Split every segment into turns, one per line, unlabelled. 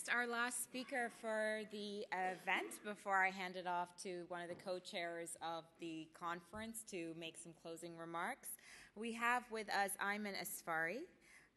next, our last speaker for the event, before I hand it off to one of the co-chairs of the conference to make some closing remarks, we have with us Ayman Asfari,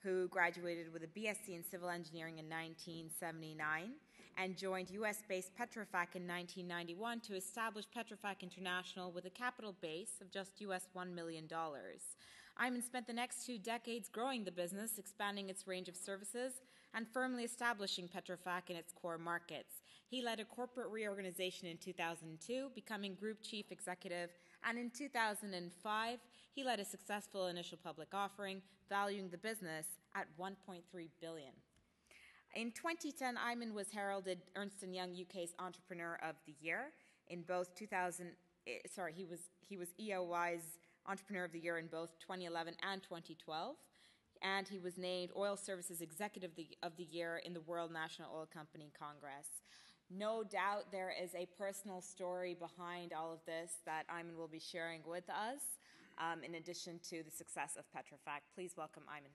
who graduated with a BSc in Civil Engineering in 1979 and joined US-based Petrofac in 1991 to establish Petrofac International with a capital base of just US $1 million. Ayman spent the next 2 decades growing the business, expanding its range of services, and firmly establishing Petrofac in its core markets. He led a corporate reorganization in 2002, becoming Group Chief Executive, and in 2005, he led a successful initial public offering, valuing the business at $1.3 billion. In 2010, Ayman was heralded Ernst & Young UK's Entrepreneur of the Year. In both he was EOY's Entrepreneur of the Year in both 2011 and 2012, and he was named Oil Services Executive of the Year in the World National Oil Company Congress. No doubt there is a personal story behind all of this that Ayman will be sharing with us, in addition to the success of Petrofac. Please welcome Ayman.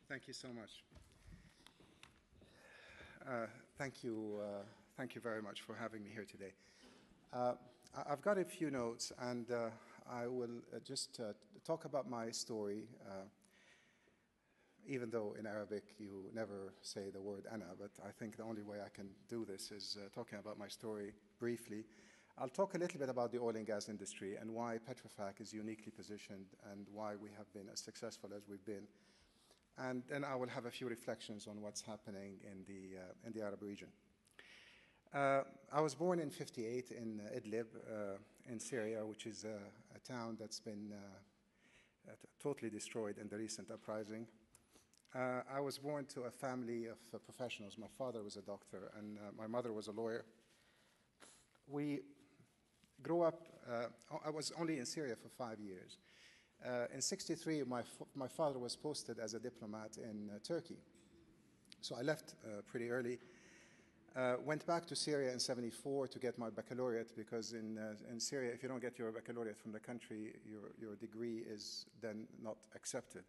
Thank you so much. Thank you very much for having me here today. I've got a few notes, and I will just talk about my story, even though in Arabic you never say the word ana, but I think the only way I can do this is talking about my story briefly. I'll talk a little bit about the oil and gas industry and why Petrofac is uniquely positioned and why we have been as successful as we've been. And then I will have a few reflections on what's happening in the Arab region. I was born in '58 in Idlib in Syria, which is a town that's been totally destroyed in the recent uprising. I was born to a family of professionals. My father was a doctor, and my mother was a lawyer. We grew up, I was only in Syria for 5 years. In '63, my father was posted as a diplomat in Turkey. So I left pretty early. Went back to Syria in '74 to get my baccalaureate, because in Syria, if you don't get your baccalaureate from the country, your degree is then not accepted.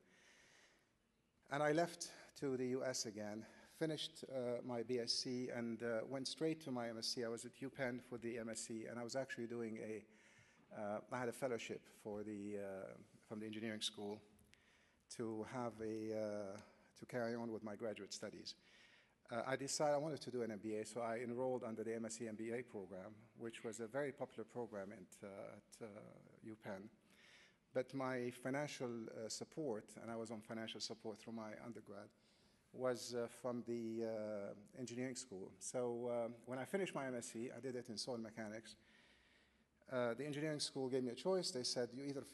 And I left to the US again, finished my BSc, and went straight to my MSc. I was at UPenn for the MSc, and I was actually doing I had a fellowship from the engineering school to carry on with my graduate studies. I decided I wanted to do an MBA, so I enrolled under the MSc MBA program, which was a very popular program at UPenn. But my financial support, and I was on financial support through my undergrad, was from the engineering school. So when I finished my MSc, I did it in soil mechanics. The engineering school gave me a choice. They said, you either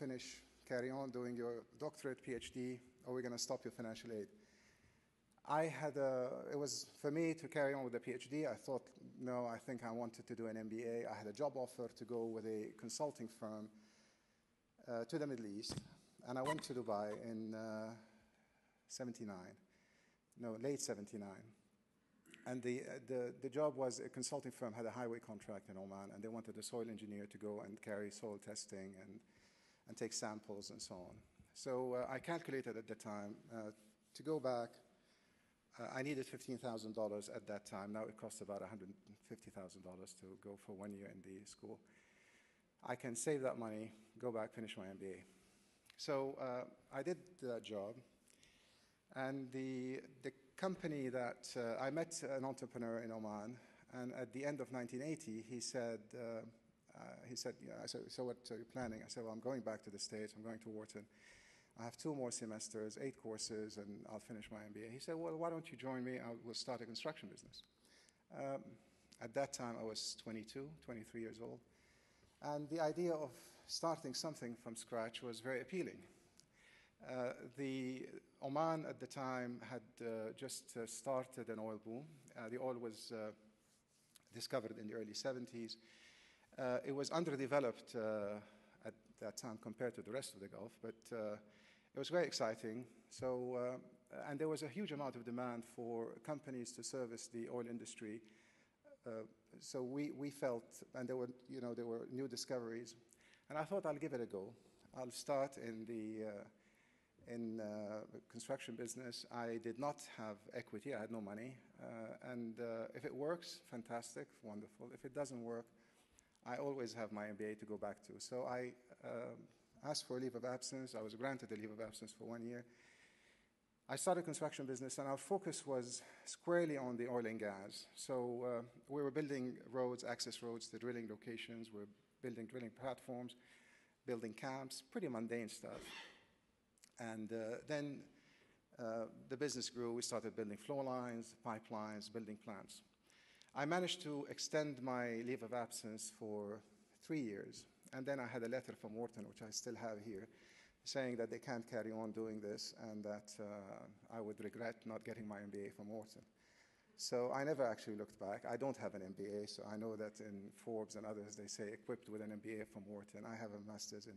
carry on doing your doctorate, PhD, or we're going to stop your financial aid. It was for me to carry on with the PhD. I thought, no, I think I wanted to do an MBA. I had a job offer to go with a consulting firm to the Middle East, and I went to Dubai in late 79. And the job was, a consulting firm had a highway contract in Oman, and they wanted a soil engineer to go and carry soil testing and take samples and so on. So I calculated at the time, to go back, I needed $15,000 at that time. Now it costs about $150,000 to go for 1 year in the school. I can save that money, go back, finish my MBA. So I did that job, and the company that I met an entrepreneur in Oman, and at the end of 1980, he said, I said, so what are you planning? I said, well, I'm going back to the States. I'm going to Wharton. I have 2 more semesters, 8 courses, and I'll finish my MBA. He said, well, why don't you join me? We'll start a construction business. At that time, I was 22, 23 years old. And the idea of starting something from scratch was very appealing. The Oman at the time had just started an oil boom. The oil was discovered in the early 70s. It was underdeveloped at that time compared to the rest of the Gulf, but it was very exciting. So, and there was a huge amount of demand for companies to service the oil industry. So we felt, and there were new discoveries. And I thought I'll give it a go. I'll start in the construction business. I did not have equity. I had no money. If it works, fantastic, wonderful. If it doesn't work, I always have my MBA to go back to. So I asked for a leave of absence. I was granted a leave of absence for 1 year. I started construction business, and our focus was squarely on the oil and gas. So we were building roads, access roads to drilling locations. We were building drilling platforms, building camps, pretty mundane stuff. And then the business grew. We started building flow lines, pipelines, building plants. I managed to extend my leave of absence for 3 years. And then I had a letter from Wharton, which I still have here, saying that they can't carry on doing this and that I would regret not getting my MBA from Wharton. So I never actually looked back. I don't have an MBA, so I know that in Forbes and others they say equipped with an MBA from Wharton. I have a master's in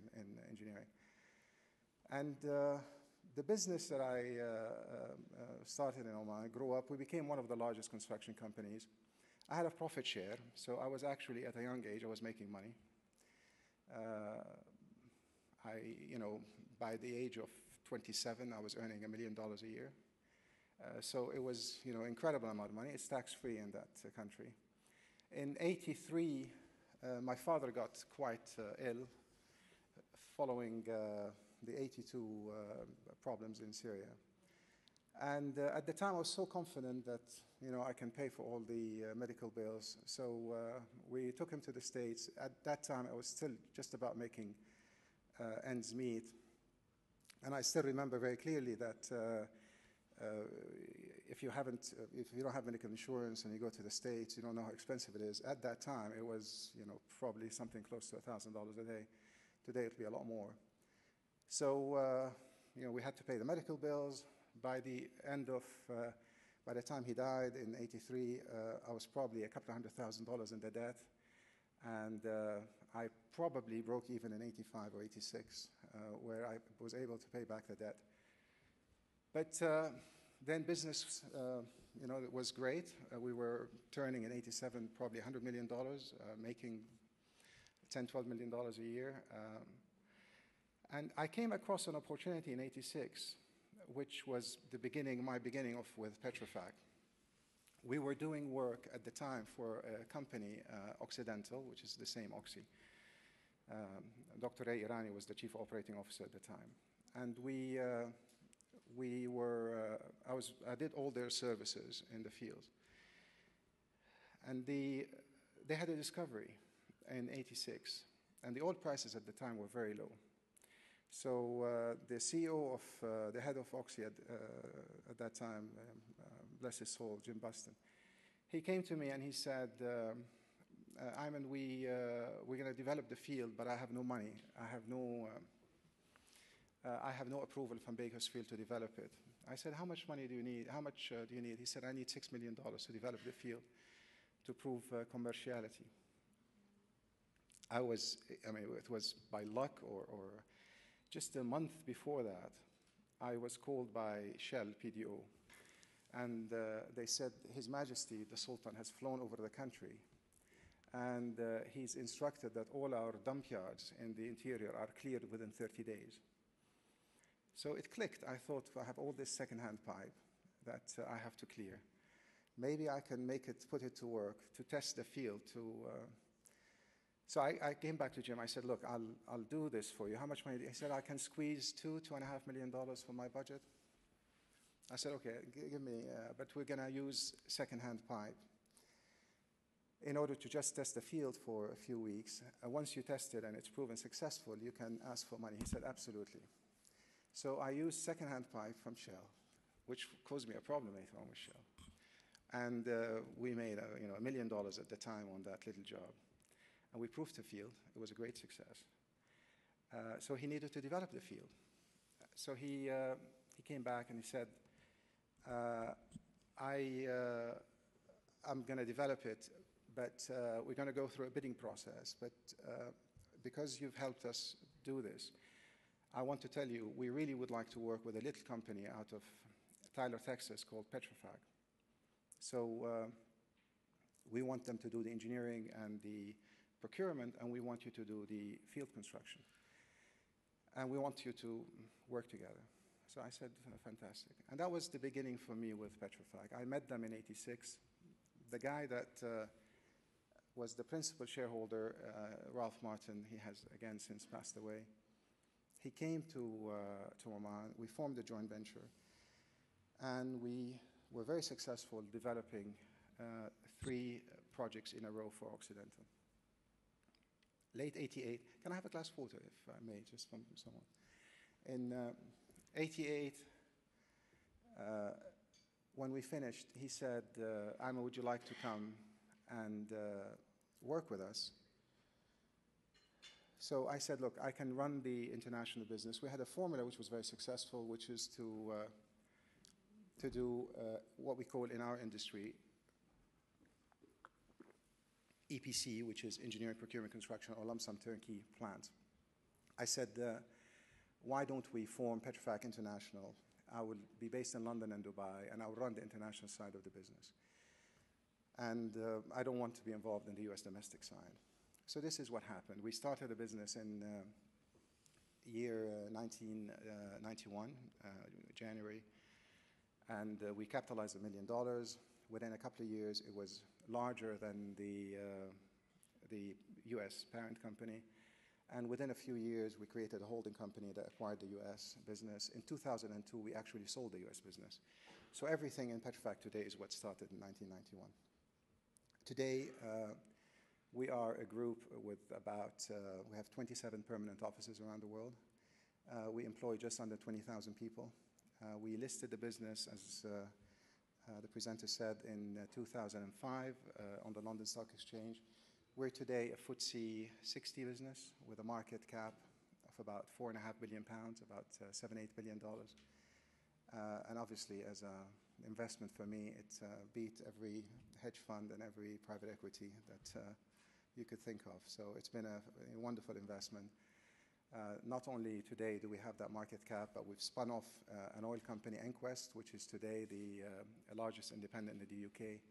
engineering. And the business that I started in Oman grew up. We became one of the largest construction companies. I had a profit share, so I was actually, at a young age, I was making money. By the age of 27, I was earning $1 million a year. So it was, incredible amount of money. It's tax-free in that country. In '83, my father got quite ill following the '82 problems in Syria. And at the time, I was so confident that, I can pay for all the medical bills. So we took him to the States. At that time, I was still just about making ends meet. And I still remember very clearly that if you don't have medical insurance and you go to the States, you don't know how expensive it is. At that time, it was, probably something close to $1,000 a day. Today, it'll be a lot more. So, we had to pay the medical bills. By the time he died in '83, I was probably a couple of $100,000 in the debt. And I probably broke even in '85 or '86, where I was able to pay back the debt. But then business, it was great. We were turning in '87 probably $100 million, making $10, $12 million a year. And I came across an opportunity in '86, which was my beginning with Petrofac. We were doing work at the time for a company, Occidental, which is the same Oxy. Dr. Ray Irani was the chief operating officer at the time. And I did all their services in the field. And they had a discovery in '86, and the oil prices at the time were very low. So the CEO the head of Oxy at that time, bless his soul, Jim Buston, he came to me and he said, Ayman, we're going to develop the field, but I have no money. I have no approval from Bakersfield to develop it. I said, how much money do you need? How much do you need? He said, I need $6 million to develop the field to prove commerciality. It was by luck or just a month before that, I was called by Shell PDO, and they said, His Majesty, the Sultan, has flown over the country, and he's instructed that all our dump yards in the interior are cleared within 30 days. So it clicked. I thought, I have all this second-hand pipe that I have to clear. Maybe I can put it to work, to test the field, So I came back to Jim. I said, look, I'll do this for you. How much money? He said, I can squeeze $2.5 million from my budget. I said, okay, give me, but we're going to use second-hand pipe in order to just test the field for a few weeks. Once you test it and it's proven successful, you can ask for money. He said, absolutely. So I used second-hand pipe from Shell, which caused me a problem later on with Shell. And we made $1 million at the time on that little job. And we proved the field. It was a great success. So he needed to develop the field. So he came back and he said, I'm going to develop it, but we're going to go through a bidding process. But because you've helped us do this, I want to tell you, we really would like to work with a little company out of Tyler, Texas, called Petrofac. So we want them to do the engineering and the procurement, and we want you to do the field construction. And we want you to work together. So I said, fantastic. And that was the beginning for me with Petrofac. I met them in '86. The guy that was the principal shareholder, Ralph Martin, he has again since passed away. He came to Oman. We formed a joint venture. And we were very successful developing 3 projects in a row for Occidental. Late '88, can I have a glass of water, if I may, just from someone? In '88, when we finished, he said, Ayman, would you like to come and work with us? So I said, look, I can run the international business. We had a formula which was very successful, which is to do what we call in our industry EPC, which is engineering, procurement, construction, or lump sum turnkey plant. I said, why don't we form Petrofac International? I will be based in London and Dubai, and I will run the international side of the business. And I don't want to be involved in the US domestic side. So this is what happened. We started a business in year 1991, January, and we capitalized $1 million. Within a couple of years, it was larger than the US parent company. And within a few years, we created a holding company that acquired the US business. In 2002, we actually sold the US business. So everything in Petrofac today is what started in 1991. Today, we are a group with we have 27 permanent offices around the world. We employ just under 20,000 people. We listed the business, as the presenter said, in 2005 on the London Stock Exchange. We're today a FTSE 60 business with a market cap of about £4.5 billion, about $7-8 billion. And obviously, as an investment for me, it beat every hedge fund and every private equity that you could think of. So it's been a wonderful investment. Not only today do we have that market cap, but we've spun off an oil company, Enquest, which is today the largest independent in the UK.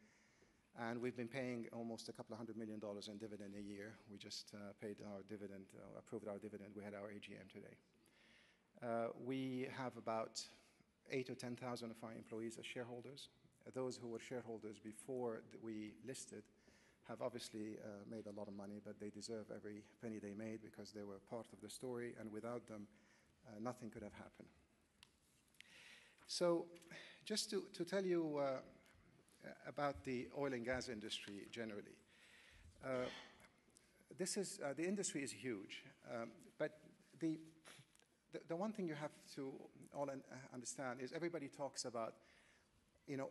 And we've been paying almost a couple of $100 million in dividend a year. We just paid our dividend, approved our dividend. We had our AGM today. We have about 8,000 or 10,000 of our employees as shareholders. Those who were shareholders before we listed have obviously made a lot of money, but they deserve every penny they made because they were part of the story, and without them, nothing could have happened. So just to tell you about the oil and gas industry generally. The industry is huge, but the one thing you have to all understand is everybody talks about,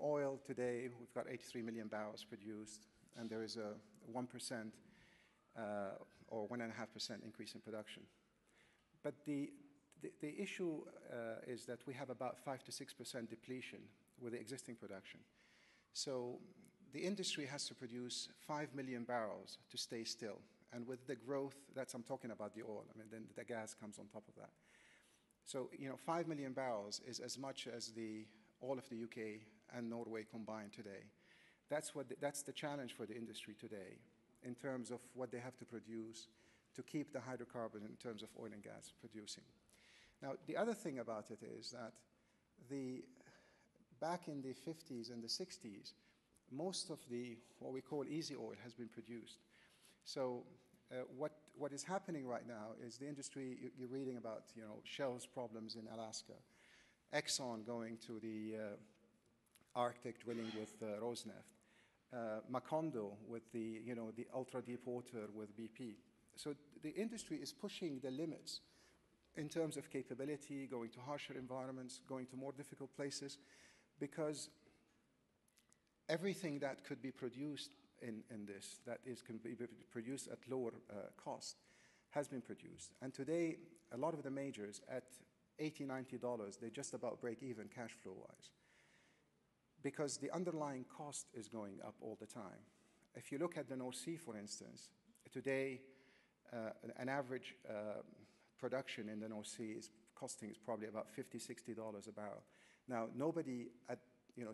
oil today. We've got 83 million barrels produced, and there is a 1% or 1.5% increase in production. But the issue is that we have about 5 to 6% depletion with the existing production. So the industry has to produce 5 million barrels to stay still. And with the growth, I'm talking about the oil. I mean, then the gas comes on top of that. So, 5 million barrels is as much as all of the UK and Norway combined today. That's the challenge for the industry today in terms of what they have to produce to keep the hydrocarbon in terms of oil and gas producing. Now, the other thing about it is that back in the 50s and the 60s, most of what we call easy oil has been produced. So what is happening right now is the industry, you're reading about, Shell's problems in Alaska, Exxon going to the Arctic drilling with Rosneft, Macondo with the ultra deep water with BP. So the industry is pushing the limits in terms of capability, going to harsher environments, going to more difficult places, because everything that could be produced in this, can be produced at lower cost, has been produced. And today, a lot of the majors at $80, $90, they just about break even cash flow-wise, because the underlying cost is going up all the time. If you look at the North Sea, for instance, today, an average production in the North Sea is probably about $50, $60 a barrel. Now, nobody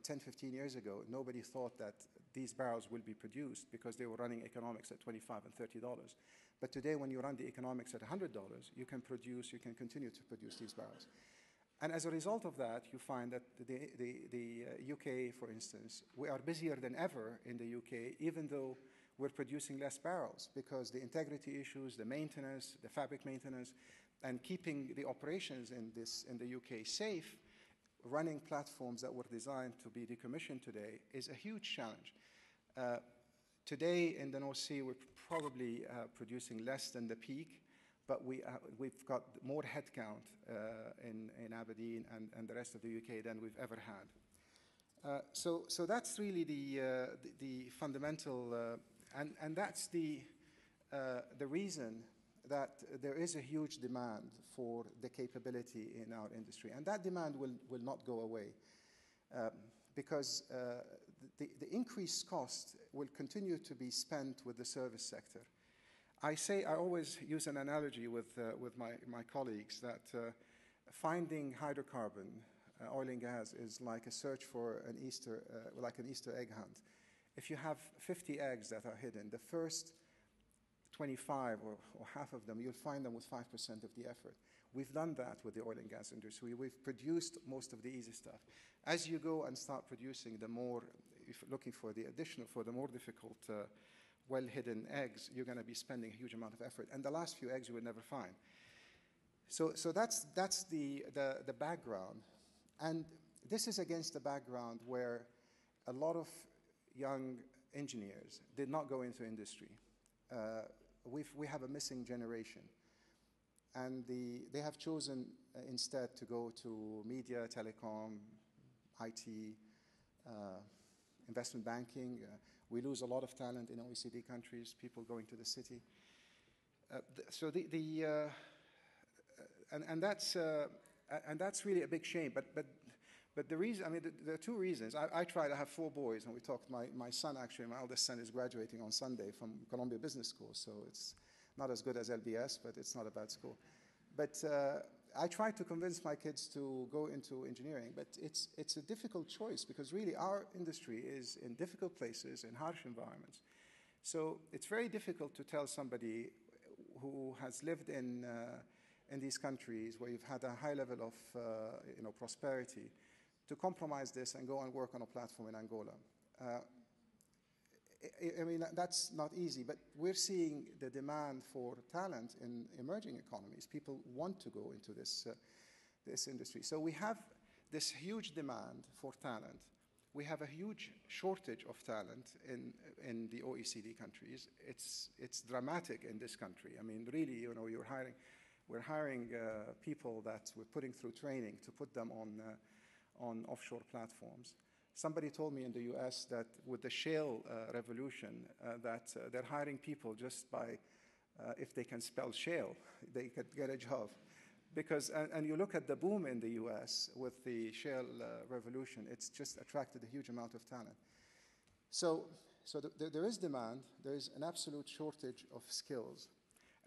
10, 15 years ago, nobody thought that these barrels will be produced because they were running economics at $25 and $30. But today, when you run the economics at $100, you can continue to produce these barrels. And as a result of that, you find that the UK, for instance, we are busier than ever in the UK, even though we're producing less barrels, because the integrity issues, the maintenance, the fabric maintenance, and keeping the operations in the UK safe, running platforms that were designed to be decommissioned today is a huge challenge. Today in the North Sea, we're probably producing less than the peak, but we've got more headcount in Aberdeen and the rest of the UK than we've ever had. So that's really the fundamental, and that's the reason that there is a huge demand for the capability in our industry. And that demand will not go away because the increased cost will continue to be spent with the service sector. I always use an analogy with my colleagues that finding hydrocarbon, oil and gas, is like a search for like an Easter egg hunt. If you have 50 eggs that are hidden, the first 25 or half of them, you'll find them with 5% of the effort. We've done that with the oil and gas industry. We've produced most of the easy stuff. As you go and start producing the more, if looking for the more difficult, well-hidden eggs, you're going to be spending a huge amount of effort. And the last few eggs you will never find. So that's the background. And this is against the background where a lot of young engineers did not go into industry. We have a missing generation. And they have chosen instead to go to media, telecom, IT, investment banking. We lose a lot of talent in OECD countries, people going to the city. And that's really a big shame. But the reason, I mean, there are two reasons. I try to have 4 boys, and we talked. My son, actually, my eldest son, is graduating on Sunday from Columbia Business School, so it's not as good as LBS, but it's not a bad school. But I try to convince my kids to go into engineering, but it's a difficult choice because really our industry is in difficult places, in harsh environments. So it's very difficult to tell somebody who has lived in these countries where you've had a high level of prosperity to compromise this and go and work on a platform in Angola. I mean, that's not easy, but we're seeing the demand for talent in emerging economies. People want to go into this industry. So we have this huge demand for talent. We have a huge shortage of talent in the OECD countries. It's dramatic in this country. I mean, really, we're hiring people that we're putting through training to put them on offshore platforms. Somebody told me in the US that with the shale revolution, that they're hiring people just by, if they can spell shale, they could get a job. Because, and you look at the boom in the US with the shale revolution, it's just attracted a huge amount of talent. So there is demand, there is an absolute shortage of skills.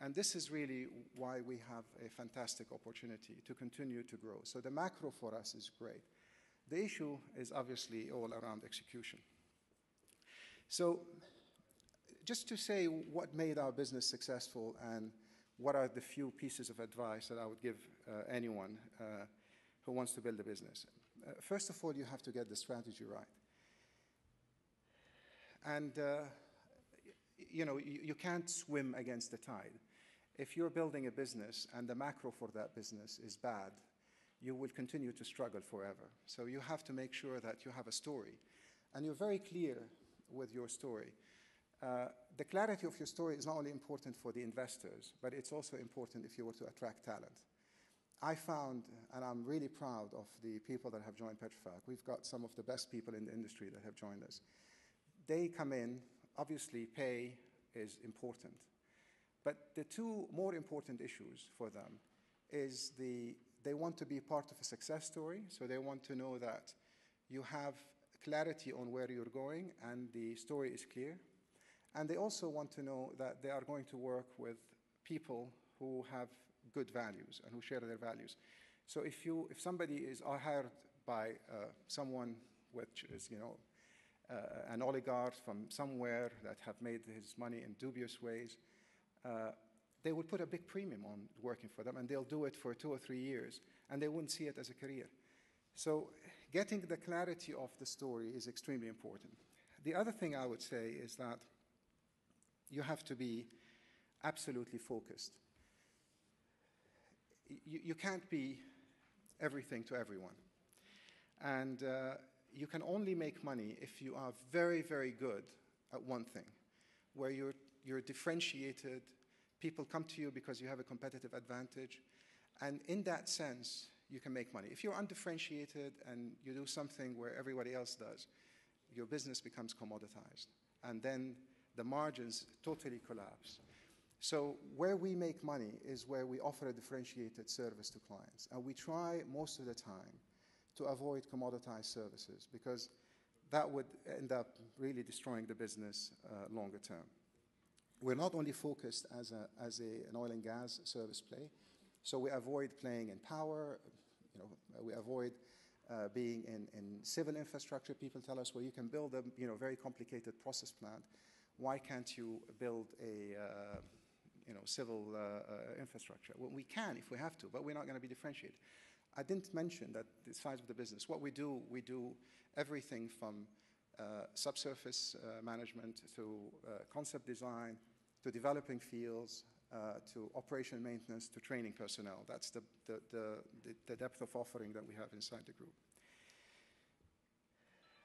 And this is really why we have a fantastic opportunity to continue to grow. So the macro for us is great. The issue is obviously all around execution. So just to say what made our business successful and what are the few pieces of advice that I would give anyone who wants to build a business. First of all, you have to get the strategy right. And you can't swim against the tide. If you're building a business and the macro for that business is bad, you will continue to struggle forever. So you have to make sure that you have a story. And you're very clear with your story. The clarity of your story is not only important for the investors, but it's also important if you were to attract talent. I found, and I'm really proud of the people that have joined Petrofac. We've got some of the best people in the industry that have joined us. They come in, obviously pay is important. But the 2 more important issues for them is they want to be part of a success story, so they want to know that you have clarity on where you're going and the story is clear. And they also want to know that they are going to work with people who have good values and who share their values. So if somebody is hired by someone which is, an oligarch from somewhere that have made his money in dubious ways, they would put a big premium on working for them, and they'll do it for 2 or 3 years, and they wouldn't see it as a career. So getting the clarity of the story is extremely important. The other thing I would say is that you have to be absolutely focused. You can't be everything to everyone. And you can only make money if you are very, very good at one thing, where you're differentiated, people come to you because you have a competitive advantage, and in that sense, you can make money. If you're undifferentiated and you do something where everybody else does, your business becomes commoditized, and then the margins totally collapse. So where we make money is where we offer a differentiated service to clients, and we try most of the time to avoid commoditized services, because that would end up really destroying the business longer term. We're not only focused as an oil and gas service play, so we avoid playing in power, we avoid being in civil infrastructure. People tell us, well, you can build a very complicated process plant. Why can't you build a civil infrastructure? Well, we can if we have to, but we're not going to be differentiated. I didn't mention that the size of the business. What we do everything from subsurface management to concept design, to developing fields, to operation maintenance, to training personnel. That's the depth of offering that we have inside the group.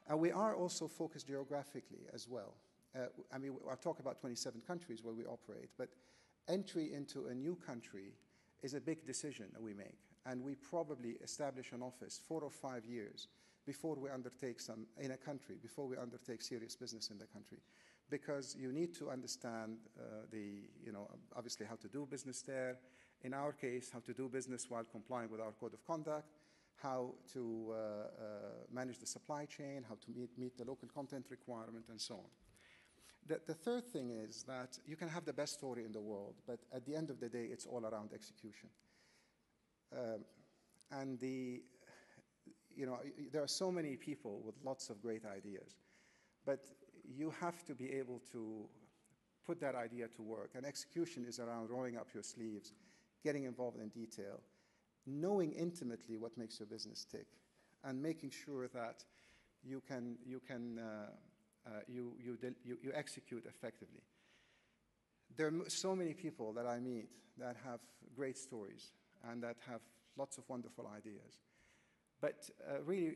And we are also focused geographically as well. I'll talk about 27 countries where we operate, but entry into a new country is a big decision that we make. And we probably establish an office 4 or 5 years before we undertake before we undertake serious business in the country. Because you need to understand obviously how to do business there. In our case, how to do business while complying with our code of conduct, how to manage the supply chain, how to meet the local content requirement, and so on. The third thing is that you can have the best story in the world, but at the end of the day, it's all around execution. There are so many people with lots of great ideas, but you have to be able to put that idea to work. And execution is around rolling up your sleeves, getting involved in detail, knowing intimately what makes your business tick, and making sure that you execute effectively. There are so many people that I meet that have great stories and that have lots of wonderful ideas. But really,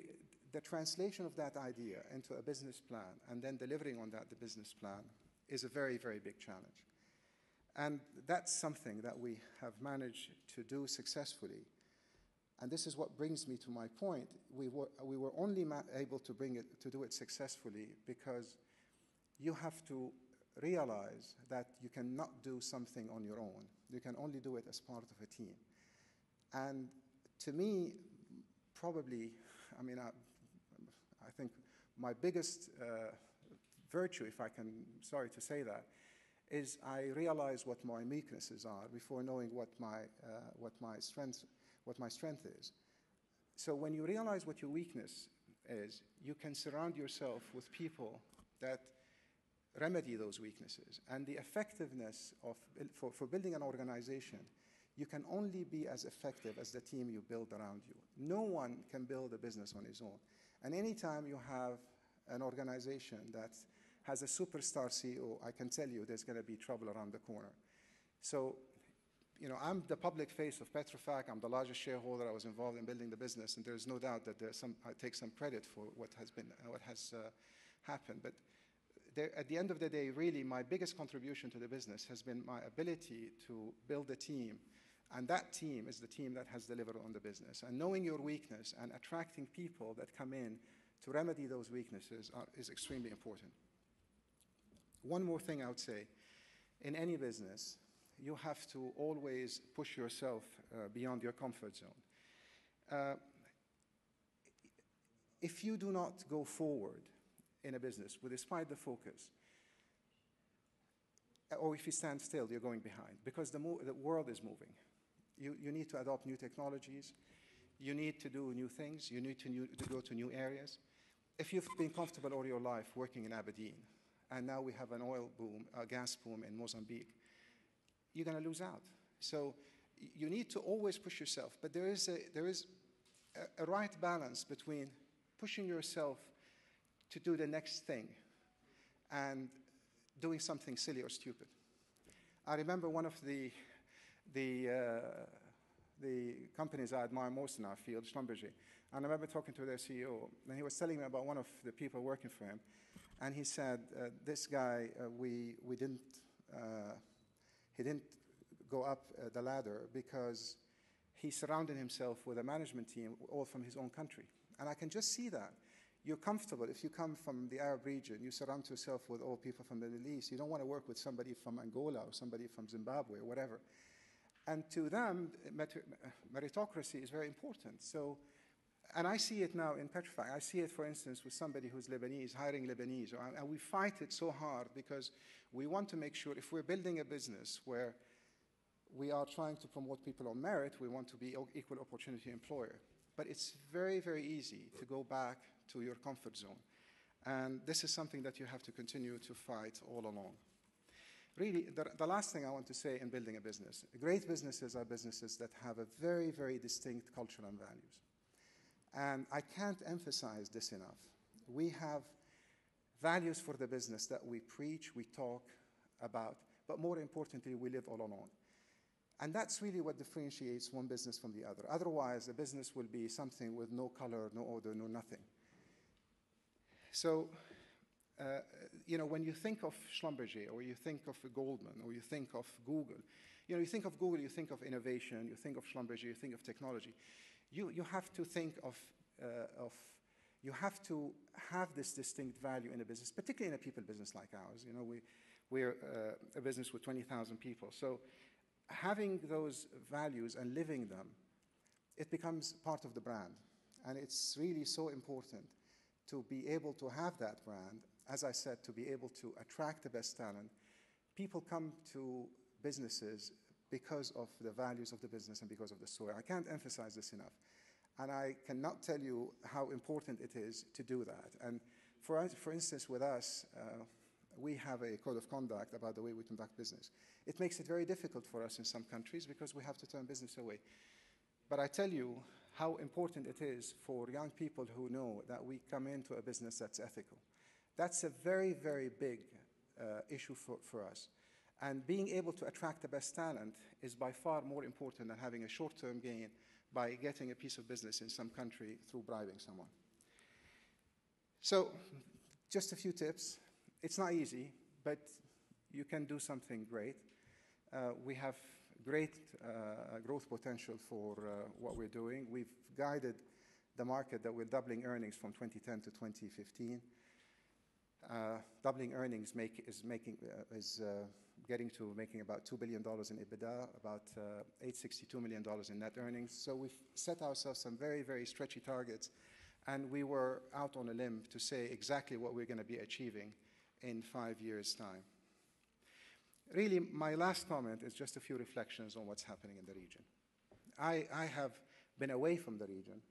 the translation of that idea into a business plan and then delivering on the business plan is a very, very big challenge. And that's something that we have managed to do successfully. And this is what brings me to my point. We were only able to do it successfully because you have to realize that you cannot do something on your own. You can only do it as part of a team. And to me, probably, I think my biggest virtue, if I can, sorry to say that, is I realize what my weaknesses are before knowing what my strength is. So when you realize what your weakness is, you can surround yourself with people that remedy those weaknesses. And the effectiveness for building an organization, you can only be as effective as the team you build around you. No one can build a business on his own. And anytime you have an organization that has a superstar CEO, I can tell you there's going to be trouble around the corner. So, I'm the public face of Petrofac. I'm the largest shareholder. I was involved in building the business, and there's no doubt that I take some credit for what has happened. But at the end of the day, really, my biggest contribution to the business has been my ability to build a team, and that team is the team that has delivered on the business. And knowing your weakness and attracting people that come in to remedy those weaknesses is extremely important. One more thing I would say, in any business, you have to always push yourself beyond your comfort zone. If you do not go forward in a business despite the focus, or if you stand still, you're going behind, because the world is moving. You need to adopt new technologies. You need to do new things. You need to go to new areas. if you've been comfortable all your life working in Aberdeen, and now we have an oil boom, a gas boom in Mozambique, you're going to lose out. So you need to always push yourself. But there is a right balance between pushing yourself to do the next thing and doing something silly or stupid. I remember one of the companies I admire most in our field, Schlumberger. And I remember talking to their CEO, and he was telling me about one of the people working for him. And he said, this guy, he didn't go up the ladder because he surrounded himself with a management team all from his own country. And I can just see that. You're comfortable. If you come from the Arab region, you surround yourself with all people from the Middle East. You don't want to work with somebody from Angola or somebody from Zimbabwe or whatever. And to them, meritocracy is very important. So, and I see it now in Petrofac. I see it, for instance, with somebody who's Lebanese, hiring Lebanese. And we fight it so hard because we want to make sure if we're building a business where we are trying to promote people on merit, we want to be equal opportunity employer. But it's very, very easy to go back to your comfort zone. And this is something that you have to continue to fight all along. Really, the last thing I want to say in building a business, great businesses are businesses that have a very, very distinct culture and values. And I can't emphasize this enough. We have values for the business that we preach, we talk about, but more importantly, we live all along. And that's really what differentiates one business from the other. Otherwise, a business will be something with no color, no order, no nothing. So, when you think of Schlumberger, or you think of Goldman, or you think of Google, you think of Google, you think of innovation, you think of Schlumberger, you think of technology. You have to think you have to have this distinct value in a business, particularly in a people business like ours. We're a business with 20,000 people. So having those values and living them, it becomes part of the brand. And it's really so important to be able to have that brand, as I said, to be able to attract the best talent. People come to businesses because of the values of the business and because of the story. I can't emphasize this enough. And I cannot tell you how important it is to do that. And for instance, with us, we have a code of conduct about the way we conduct business. It makes it very difficult for us in some countries because we have to turn business away. But I tell you how important it is for young people who know that we come into a business that's ethical. That's a very, very big issue for us. And being able to attract the best talent is by far more important than having a short-term gain by getting a piece of business in some country through bribing someone. So, just a few tips. It's not easy, but you can do something great. We have great growth potential for what we're doing. We've guided the market that we're doubling earnings from 2010 to 2015. Doubling earnings is getting to making about $2 billion in EBITDA, about $862 million in net earnings. So we've set ourselves some very, very stretchy targets, and we were out on a limb to say exactly what we're going to be achieving in 5 years' time. Really, my last comment is just a few reflections on what's happening in the region. I have been away from the region,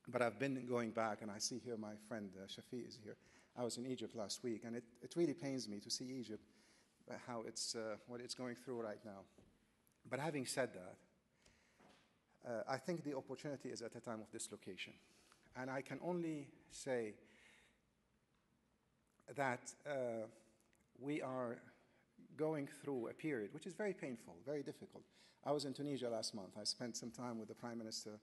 but I've been going back, and I see here my friend Shafi is here. I was in Egypt last week, and it really pains me to see Egypt, how what it's going through right now. But having said that, I think the opportunity is at a time of dislocation. And I can only say that we are going through a period which is very painful, very difficult. I was in Tunisia last month. I spent some time with the Prime Minister.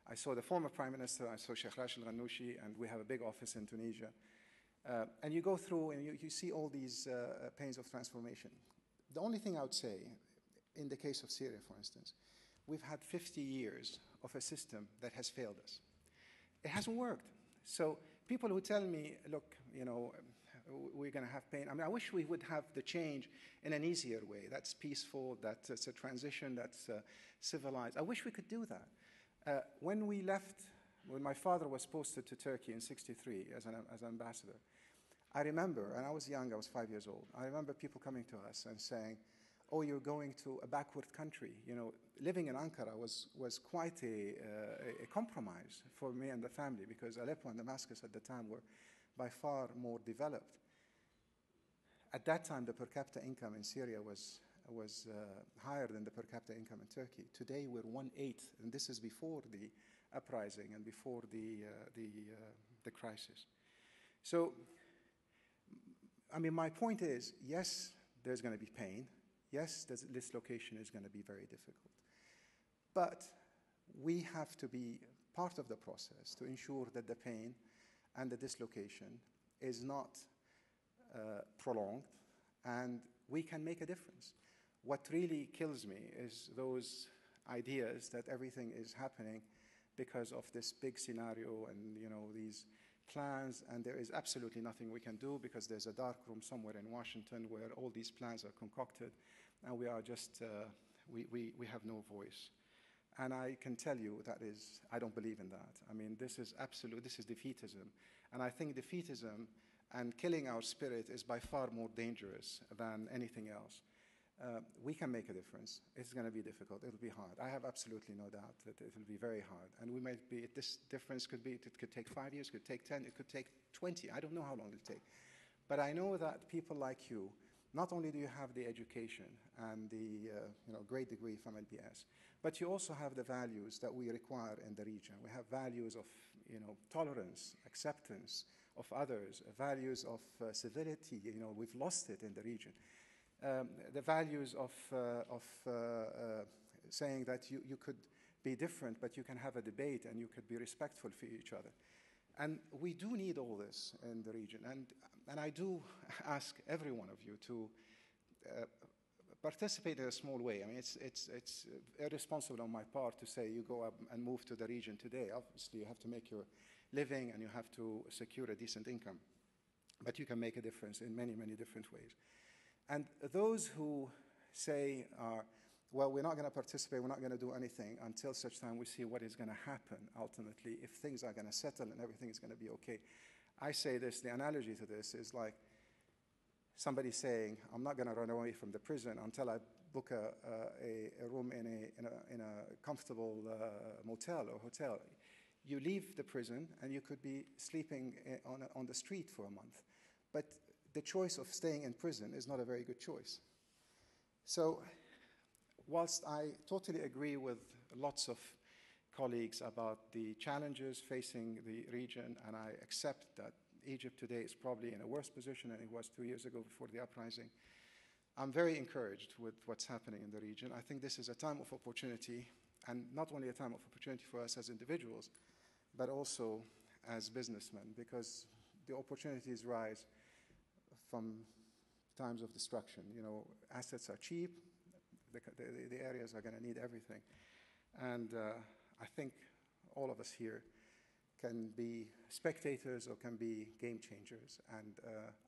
I saw the former Prime Minister. I saw Sheikh Rashid al-Ghannouchi, and we have a big office in Tunisia. And you go through and you see all these pains of transformation. The only thing I would say, in the case of Syria, for instance, we've had 50 years of a system that has failed us. It hasn't worked. So people who tell me, look, we're going to have pain. I mean, I wish we would have the change in an easier way. That's peaceful, that's a transition, that's civilized. I wish we could do that. When we left, when my father was posted to Turkey in '63 as an ambassador, I remember, and I was young, I was 5 years old, I remember people coming to us and saying, or you're going to a backward country. You know, living in Ankara was quite a compromise for me and the family, because Aleppo and Damascus at the time were by far more developed. At that time, the per capita income in Syria was higher than the per capita income in Turkey. Today, we're 1/8, and this is before the uprising and before the crisis. So, I mean, my point is, yes, there's going to be pain. Yes, this dislocation is going to be very difficult. But we have to be part of the process to ensure that the pain and the dislocation is not prolonged, and we can make a difference. What really kills me is those ideas that everything is happening because of this big scenario and, you know, these plans, and there is absolutely nothing we can do because there's a dark room somewhere in Washington where all these plans are concocted, and we are just, we have no voice. And I can tell you I don't believe in that. I mean, this is defeatism. And I think defeatism and killing our spirit is by far more dangerous than anything else. We can make a difference. It's going to be difficult. It'll be hard. I have absolutely no doubt that it will be very hard. And we might be, this difference could be, it could take 5 years, it could take 10, it could take 20. I don't know how long it'll take. But I know that people like you, not only do you have the education and the great degree from LBS, but you also have the values that we require in the region. We have values of tolerance, acceptance of others, values of civility. We've lost it in the region. The values of saying that you could be different, but you can have a debate and you could be respectful for each other. And we do need all this in the region. And I do ask every one of you to participate in a small way. I mean, it's irresponsible on my part to say you go up and move to the region today. Obviously, you have to make your living and you have to secure a decent income. But you can make a difference in many, many different ways. And those who say, well, we're not going to participate, we're not going to do anything until such time we see what is going to happen ultimately, if things are going to settle and everything is going to be okay. I say this, the analogy to this is like somebody saying, I'm not going to run away from the prison until I book a room in a comfortable motel or hotel. You leave the prison and you could be sleeping on the street for a month. But the choice of staying in prison is not a very good choice. So whilst I totally agree with lots of colleagues about the challenges facing the region, and I accept that Egypt today is probably in a worse position than it was 2 years ago before the uprising, I'm very encouraged with what's happening in the region. I think this is a time of opportunity, and not only a time of opportunity for us as individuals, but also as businessmen, because the opportunities rise from times of destruction. Assets are cheap. The areas are going to need everything. And I think all of us here can be spectators or can be game changers. And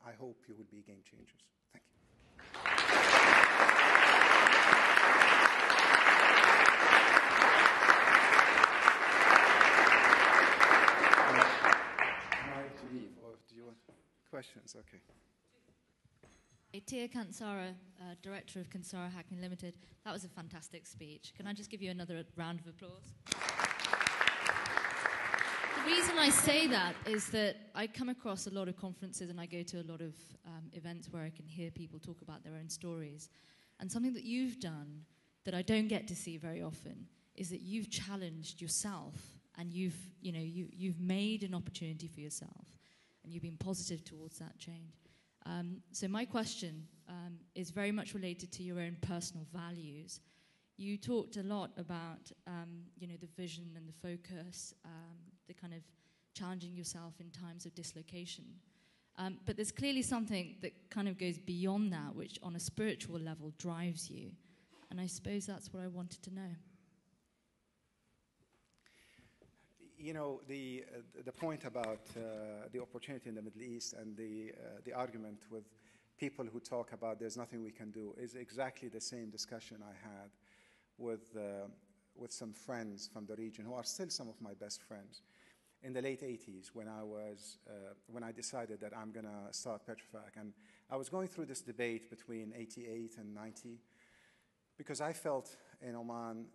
I hope you will be game changers. Thank you. Am I to leave, or do you want questions? Okay.
Tia Kansara, Director of Kansara Hacking Limited. That was a fantastic speech. Can I just give you another round of applause? The reason I say that is that I come across a lot of conferences and I go to a lot of events where I can hear people talk about their own stories. And something that you've done that I don't get to see very often is that you've challenged yourself and you've made an opportunity for yourself and you've been positive towards that change. So my question is very much related to your own personal values. You talked a lot about, the vision and the focus, the kind of challenging yourself in times of dislocation. But there's clearly something that kind of goes beyond that, which on a spiritual level drives you. And I suppose that's what I wanted to know.
The point about the opportunity in the Middle East and the argument with people who talk about there's nothing we can do is exactly the same discussion I had with some friends from the region who are still some of my best friends in the late 80s when I decided that I'm going to start Petrofac. And I was going through this debate between 88 and 90 Because I felt in Oman,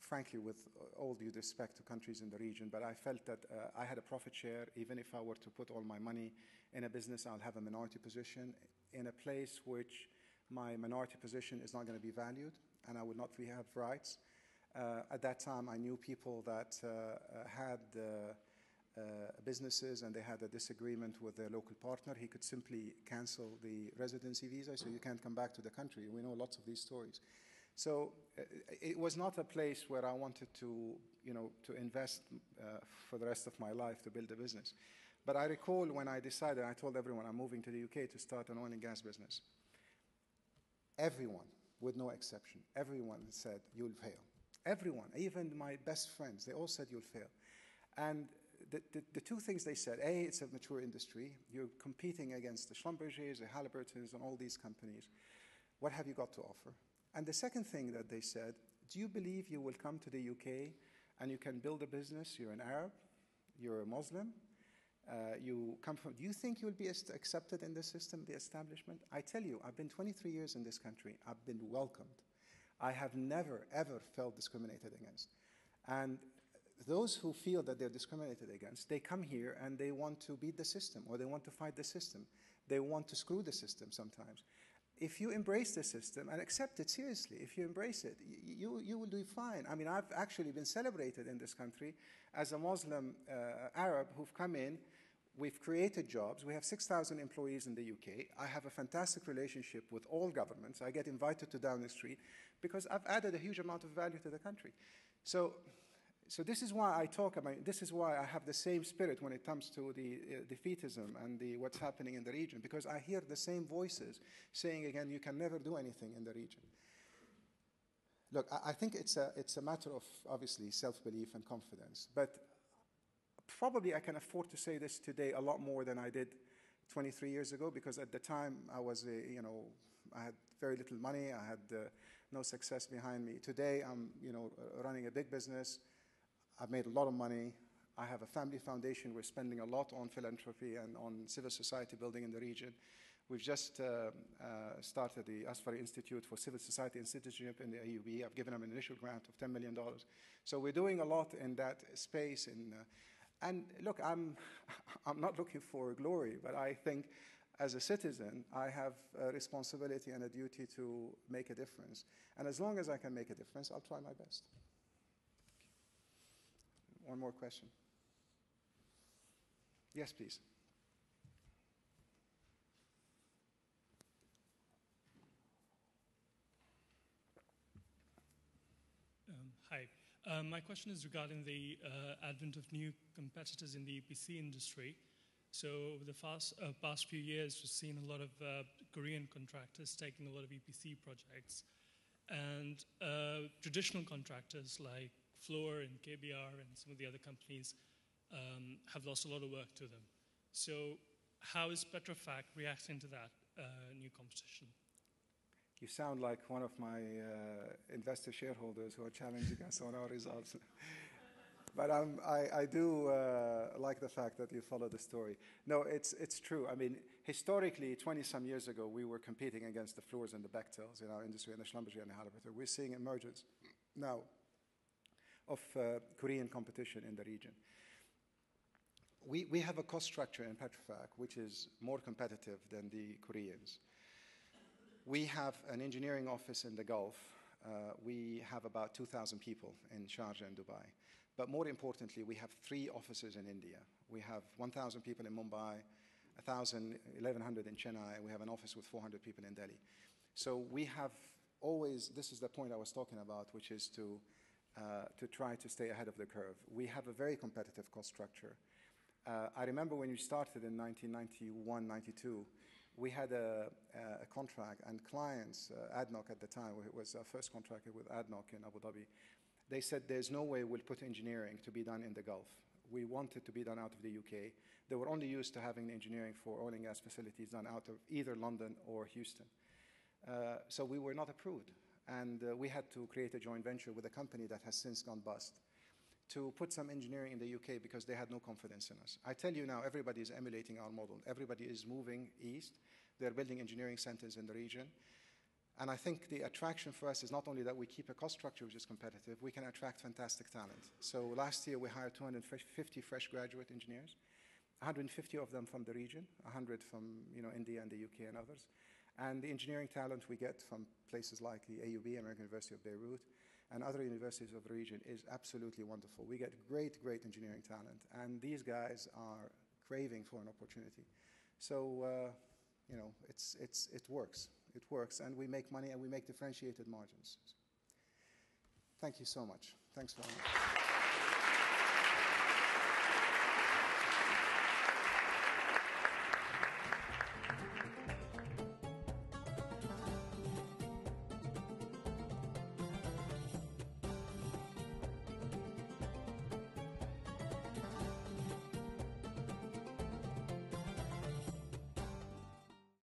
frankly, with all due respect to countries in the region, but I felt that I had a profit share. Even if I were to put all my money in a business, I'll have a minority position in a place which my minority position is not going to be valued, and I would not really have rights. At that time, I knew people that had businesses and they had a disagreement with their local partner. He could simply cancel the residency visa, so you can't come back to the country. We know lots of these stories. So it was not a place where I wanted to, to invest for the rest of my life to build a business. But I recall when I decided, I told everyone I'm moving to the UK to start an oil and gas business. Everyone, with no exception, everyone said, you'll fail. Everyone, even my best friends, they all said you'll fail. And the two things they said, A, it's a mature industry. You're competing against the Schlumbergers, the Halliburtons, and all these companies. What have you got to offer? And the second thing that they said, do you believe you will come to the UK and you can build a business? You're an Arab, you're a Muslim, you come from, do you think you'll be accepted in the system, the establishment? I tell you, I've been 23 years in this country. I've been welcomed. I have never, ever felt discriminated against. And those who feel that they're discriminated against, they come here and they want to beat the system, or they want to fight the system. They want to screw the system sometimes. If you embrace the system and accept it seriously, if you embrace it, you will do fine. I mean, I've actually been celebrated in this country as a Muslim Arab who've come in. We've created jobs. We have 6,000 employees in the UK. I have a fantastic relationship with all governments. I get invited to Downing Street because I've added a huge amount of value to the country. So this is why I talk about, this is why I have the same spirit when it comes to the defeatism and what's happening in the region, because I hear the same voices saying again, you can never do anything in the region. Look, I think it's a matter of obviously self-belief and confidence, but probably I can afford to say this today a lot more than I did 23 years ago, because at the time I was, I had very little money, I had no success behind me. Today I'm, running a big business. I've made a lot of money. I have a family foundation. We're spending a lot on philanthropy and on civil society building in the region. We've just started the Asfari Institute for Civil Society and Citizenship in the AUB. I've given them an initial grant of $10 million. So we're doing a lot in that space. And look, I'm not looking for glory, but I think as a citizen, I have a responsibility and a duty to make a difference. And as long as I can make a difference, I'll try my best. One more question. Yes, please.
Hi. My question is regarding the advent of new competitors in the EPC industry. So over the past few years, we've seen a lot of Korean contractors taking a lot of EPC projects. And traditional contractors like Fluor and KBR and some of the other companies have lost a lot of work to them. So how is Petrofac reacting to that new competition?
You sound like one of my investor shareholders who are challenging us on our results. But I do like the fact that you follow the story. No, it's true. I mean, historically, 20-some years ago, we were competing against the Fluors and the Bechtels in our industry, and the Schlumberger and the Halliburton. We're seeing emergence now of Korean competition in the region. We have a cost structure in Petrofac which is more competitive than the Koreans. We have an engineering office in the Gulf. We have about 2,000 people in Sharjah and Dubai. But more importantly, we have 3 offices in India. We have 1,000 people in Mumbai, 1,100 in Chennai, and we have an office with 400 people in Delhi. So we have always, this is the point I was talking about, which is to try to stay ahead of the curve. We have a very competitive cost structure. I remember when we started in 1991, 92, we had a contract, and clients, ADNOC at the time, it was our first contract with ADNOC in Abu Dhabi, they said there's no way we'll put engineering to be done in the Gulf. We want it to be done out of the UK. They were only used to having engineering for oil and gas facilities done out of either London or Houston. So we were not approved. And we had to create a joint venture with a company that has since gone bust to put some engineering in the UK because they had no confidence in us. I tell you now, everybody is emulating our model. Everybody is moving east. They're building engineering centers in the region. And I think the attraction for us is not only that we keep a cost structure which is competitive, we can attract fantastic talent. So last year we hired 250 fresh graduate engineers, 150 of them from the region, 100 from India and the UK and others. And the engineering talent we get from places like the AUB, American University of Beirut, and other universities of the region is absolutely wonderful. We get great, great engineering talent, and these guys are craving for an opportunity. So, it works. It works, and we make money, and we make differentiated margins. Thank you so much. Thanks very much.